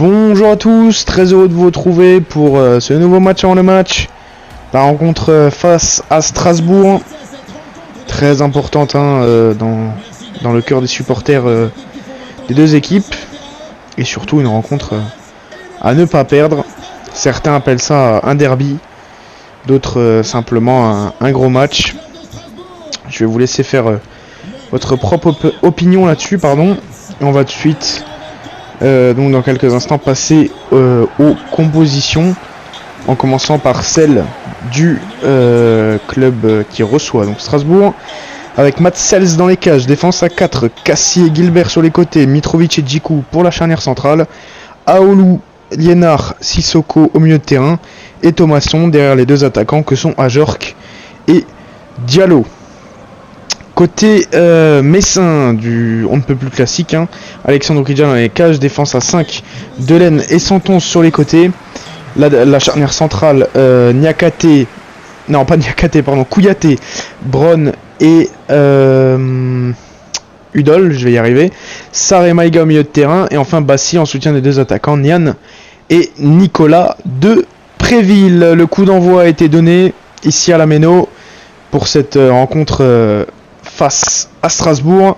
Bonjour à tous, très heureux de vous retrouver pour ce nouveau match avant le match. La rencontre face à Strasbourg, très importante dans le cœur des supporters des deux équipes. Et surtout une rencontre à ne pas perdre. Certains appellent ça un derby, d'autres simplement un gros match. Je vais vous laisser faire votre propre opinion là-dessus, pardon. Et on va tout de suite, donc dans quelques instants, passer aux compositions, en commençant par celle du club qui reçoit donc Strasbourg, avec Mats Sels dans les cages, défense à 4, Cassie et Gilbert sur les côtés, Mitrovic et Djikou pour la charnière centrale, Aoulou, Liénard, Sissoko au milieu de terrain, et Thomasson derrière les deux attaquants que sont Ajorc et Diallo. Côté messin du on ne peut plus classique, Alexandre Kidja dans les cages, défense à 5, Delaine et Santon sur les côtés, la charnière centrale, Kouyaté, Bron et Udol, je vais y arriver, Sarr et Maïga au milieu de terrain, et enfin Bassi en soutien des deux attaquants, Nian et Nicolas de Préville. Le coup d'envoi a été donné ici à la Méno pour cette rencontre face à Strasbourg,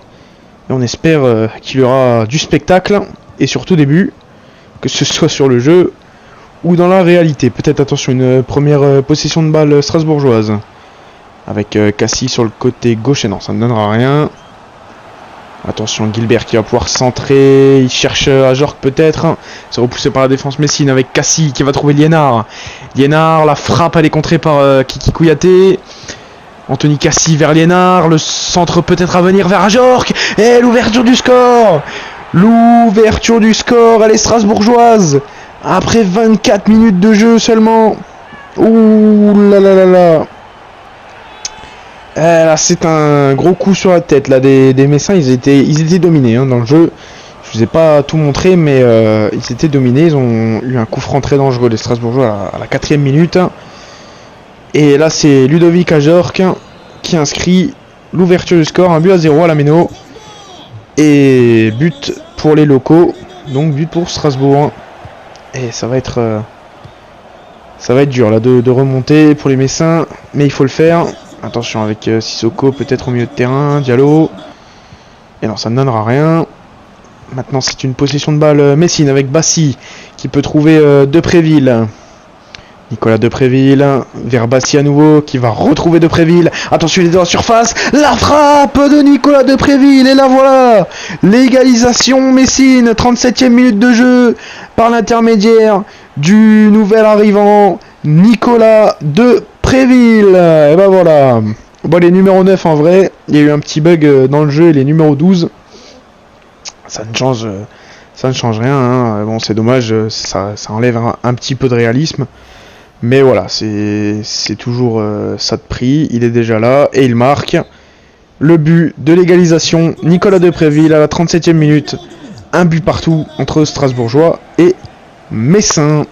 et on espère qu'il y aura du spectacle et surtout des buts, que ce soit sur le jeu ou dans la réalité. Peut-être attention, une première possession de balle strasbourgeoise avec Cassie sur le côté gauche, et non, ça ne donnera rien. Attention, Gilbert qui va pouvoir centrer, il cherche Ajorc peut-être, c'est repoussé par la défense messine avec Cassie qui va trouver Liénard, la frappe elle est contrée par Kiki Kouyaté. Anthony Cassie vers Liénard, le centre peut-être à venir vers Ajorc, et l'ouverture du score, elle est strasbourgeoise, après 24 minutes de jeu seulement. Ouh là là là là. Là c'est un gros coup sur la tête là des Messins, ils étaient dominés dans le jeu. Je vous ai pas tout montré, mais ils étaient dominés, ils ont eu un coup franc très dangereux des Strasbourgeois à la 4ème minute. Et là c'est Ludovic Ajorc qui inscrit l'ouverture du score, 1-0 à la Méno. Et but pour les locaux, donc but pour Strasbourg. Et ça va être dur là de remonter pour les Messins, mais il faut le faire. Attention avec Sissoko peut-être au milieu de terrain, Diallo. Et non, ça ne donnera rien. Maintenant c'est une possession de balle messine avec Bassi qui peut trouver Depréville. Nicolas Depréville vers Bassi à nouveau qui va retrouver Depréville. Attention, il est dans la surface. La frappe de Nicolas Depréville. Et là voilà, l'égalisation messine. 37e minute de jeu par l'intermédiaire du nouvel arrivant Nicolas Depréville. Et ben voilà. Bon, les numéros 9 en vrai, il y a eu un petit bug dans le jeu, et les numéros 12, ça ne change rien. Bon, c'est dommage, ça enlève un petit peu de réalisme. Mais voilà, c'est toujours ça de prix. Il est déjà là et il marque le but de l'égalisation. Nicolas Depréville à la 37e minute. Un but partout entre Strasbourgeois et Messins.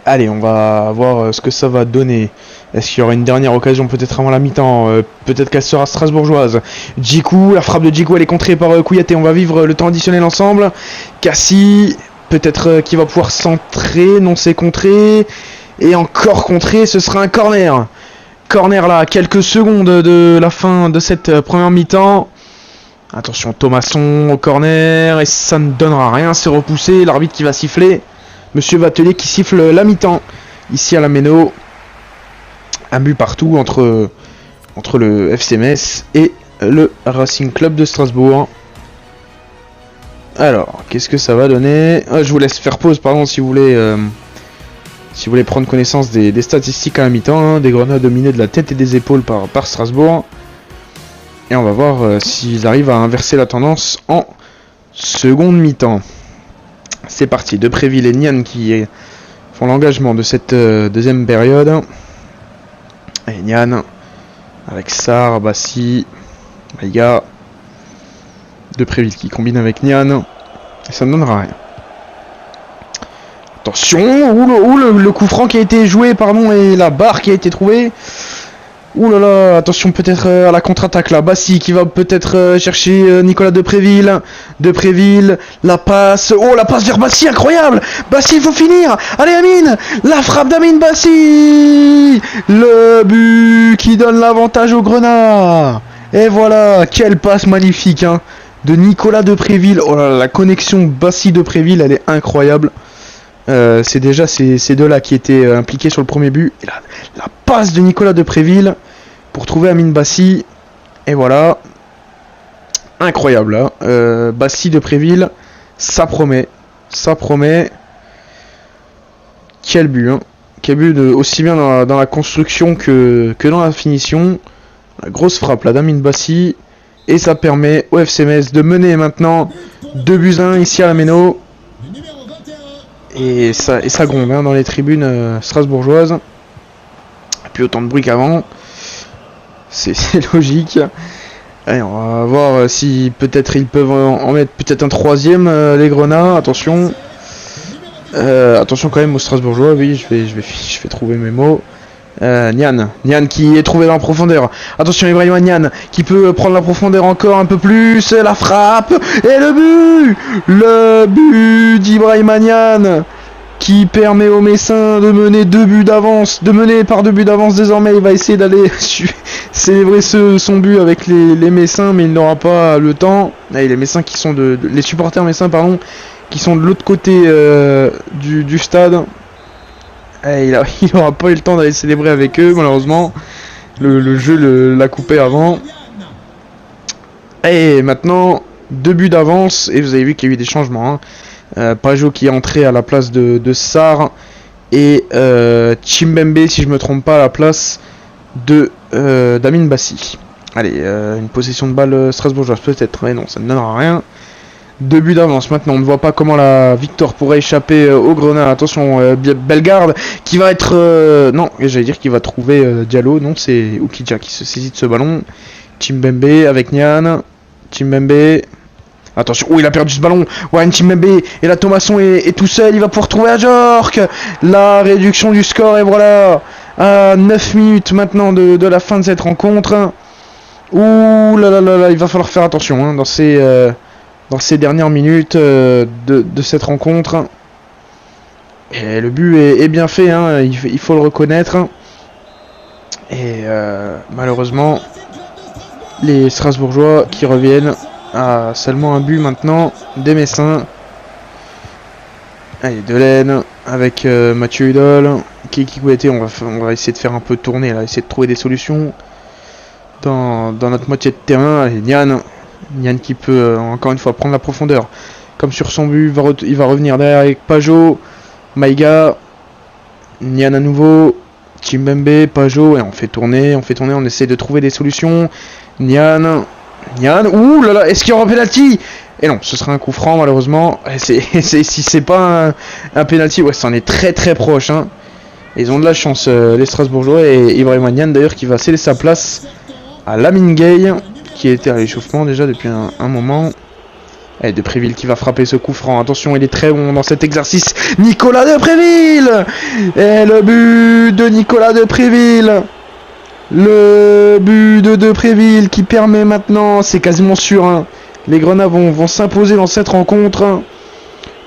Allez, on va voir ce que ça va donner. Est-ce qu'il y aura une dernière occasion peut-être avant la mi-temps? Peut-être qu'elle sera strasbourgeoise. Djikou, la frappe de Djikou, elle est contrée par Kouyaté. On va vivre le temps additionnel ensemble. Cassie, peut-être qu'il va pouvoir centrer. Non, c'est contré. Et encore contré, ce sera un corner. Corner là, quelques secondes de la fin de cette première mi-temps. Attention, Thomasson au corner. Et ça ne donnera rien, c'est repoussé. L'arbitre qui va siffler. Monsieur Vatelier qui siffle la mi-temps. Ici à la Méno. Un but partout entre le FC Metz et le Racing Club de Strasbourg. Alors, qu'est-ce que ça va donner? Je vous laisse faire pause, pardon, si vous voulez prendre connaissance des statistiques à la mi-temps. Des Grenats dominés de la tête et des épaules par Strasbourg. Et on va voir s'ils arrivent à inverser la tendance en seconde mi-temps. C'est parti, Depréville et Nian qui font l'engagement de cette deuxième période. Et Nian avec Sarr, Bassi, Maïga, Depréville qui combine avec Nian. Et ça ne donnera rien. Attention, le coup franc qui a été joué, et la barre qui a été trouvée. Ouh là là, attention peut-être à la contre-attaque là. Bassi qui va peut-être chercher Nicolas Depréville. Depréville, la passe. Oh, la passe vers Bassi, incroyable. Bassi, il faut finir. Allez, Amine. La frappe d'Amine Bassi. Le but qui donne l'avantage au Grenat. Et voilà, quelle passe magnifique hein, de Nicolas Depréville. Oh là là, la connexion Bassi-Depréville, elle est incroyable. C'est déjà ces deux-là qui étaient impliqués sur le premier but. Et la passe de Nicolas Depréville pour trouver Amine Bassi. Et voilà. Incroyable. Hein. Bassi Depréville, ça promet. Ça promet. Quel but. Hein. Quel but aussi bien dans la construction que dans la finition. La grosse frappe là d'Amine Bassi. Et ça permet au FC Metz de mener maintenant 2-1 ici à la Méno. Et ça gronde hein, dans les tribunes strasbourgeoises. Plus autant de bruit qu'avant. C'est logique. Allez, on va voir si peut-être ils peuvent en mettre peut-être un troisième, les Grenats. Attention. Attention quand même aux Strasbourgeois. Oui, je vais trouver mes mots. Nian qui est trouvé dans la profondeur. Attention Ibrahima Nian qui peut prendre la profondeur encore un peu plus. La frappe et le but d'Ibrahima Nian qui permet aux Messins de mener 2 buts d'avance, de mener par 2 buts d'avance désormais. Il va essayer d'aller célébrer son but avec les Messins, mais il n'aura pas le temps. Et les Messins qui sont les supporters Messins pardon, qui sont de l'autre côté du stade. Et il n'aura pas eu le temps d'aller célébrer avec eux, malheureusement. Le jeu l'a coupé avant. Et maintenant, 2 buts d'avance. Et vous avez vu qu'il y a eu des changements. Hein. Pajot qui est entré à la place de Sarr. Et Chimbembe, si je ne me trompe pas, à la place d'Amine Bassi. Allez, une possession de balle strasbourgeoise peut-être. Mais non, ça ne donnera rien. 2 buts d'avance maintenant, on ne voit pas comment la victoire pourrait échapper au Grenat. Attention, Bellegarde qui va être... non, j'allais dire qu'il va trouver Diallo. Non, c'est Oukidja qui se saisit de ce ballon. Chimbembe avec Nian. Chimbembe. Attention, oh il a perdu ce ballon. Warren Chimbembe. Et là Thomasson est tout seul, il va pouvoir trouver Ajorc. La réduction du score et voilà. À 9 minutes maintenant de la fin de cette rencontre. Ouh là là là là, il va falloir faire attention hein, dans ces dernières minutes de cette rencontre. Et le but est bien fait, hein, il faut le reconnaître. Et malheureusement, les Strasbourgeois qui reviennent à seulement un but maintenant des Messins. Allez, Delaine avec Mathieu Hudol. Qui on va essayer de faire un peu tourner, là, essayer de trouver des solutions dans notre moitié de terrain. Allez, Nian qui peut encore une fois prendre la profondeur. Comme sur son but, il va revenir derrière avec Pajot, Maïga, Nian à nouveau, Chimbembe, Pajot, et on fait tourner, on essaie de trouver des solutions. Nian, ouh là là, est-ce qu'il y aura un penalty? Et non, ce sera un coup franc malheureusement. Si c'est pas un penalty, ouais, c'en est très très proche. Hein. Ils ont de la chance, les Strasbourgeois, et Ibrahima Nian d'ailleurs qui va céder sa place à Lamine Gueye, qui était à l'échauffement déjà depuis un moment. Et Depréville qui va frapper ce coup franc. Attention, il est très bon dans cet exercice. Nicolas Depréville. Et le but de Nicolas Depréville. Le but de Depréville qui permet maintenant, c'est quasiment sûr, hein, les Grenats vont s'imposer dans cette rencontre.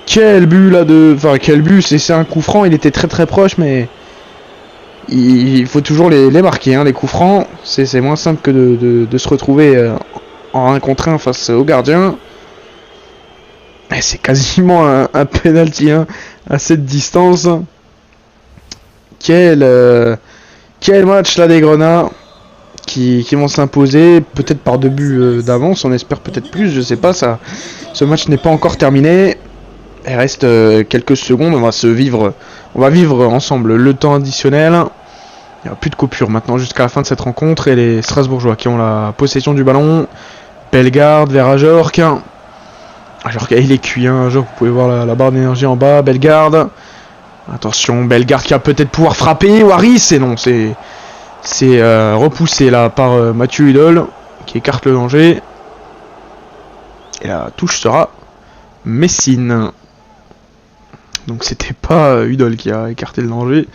Quel but là Enfin, quel but, c'est un coup franc, il était très très proche, mais... Il faut toujours les marquer, hein, les coups francs. C'est moins simple que de se retrouver en 1 contre 1 face au gardien. C'est quasiment un penalty hein, à cette distance. Quel match là des Grenats qui vont s'imposer, peut-être par 2 buts d'avance, on espère peut-être plus, je sais pas, ce match n'est pas encore terminé. Il reste quelques secondes, on va vivre ensemble le temps additionnel. Il n'y a plus de coupure maintenant jusqu'à la fin de cette rencontre et les Strasbourgeois qui ont la possession du ballon. Bellegarde vers Ajorc. Ajorc il est cuit, hein. Ajorc, vous pouvez voir la barre d'énergie en bas. Bellegarde. Attention, Bellegarde qui va peut-être pouvoir frapper. Waris, et non, c'est repoussé là par Mathieu Hudol qui écarte le danger. Et la touche sera Messine. Donc c'était pas Hudol qui a écarté le danger.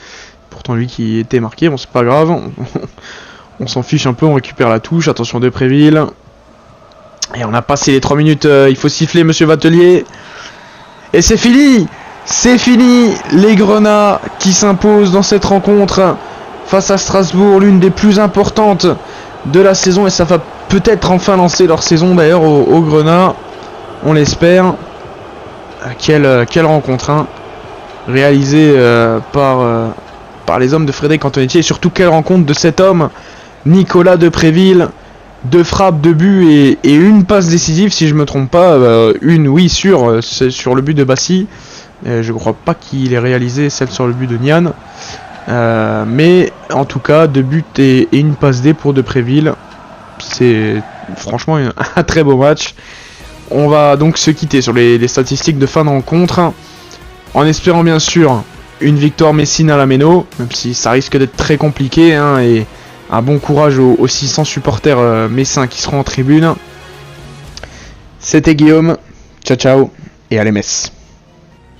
Pourtant lui qui était marqué, bon c'est pas grave. On s'en fiche un peu, on récupère la touche. Attention de Préville. Et on a passé les 3 minutes. Il faut siffler, monsieur Vatelier. Et c'est fini. C'est fini. Les Grenats qui s'imposent dans cette rencontre face à Strasbourg, l'une des plus importantes de la saison. Et ça va peut-être enfin lancer leur saison d'ailleurs aux Grenats. On l'espère. Quelle rencontre, hein, réalisée par les hommes de Frédéric Antonetti. Et surtout, quelle rencontre de cet homme, Nicolas Depréville. 2 frappes, 2 buts et une passe décisive, si je me trompe pas. Une, oui, c'est sur le but de Bassi. Je crois pas qu'il ait réalisé celle sur le but de Nian. Mais en tout cas, 2 buts et une passe D pour Depréville. C'est franchement un très beau match. On va donc se quitter sur les statistiques de fin de rencontre, en espérant bien sûr une victoire messine à la Méno, même si ça risque d'être très compliqué, hein, et un bon courage aux 600 supporters messins qui seront en tribune. C'était Guillaume, ciao ciao, et allez Metz.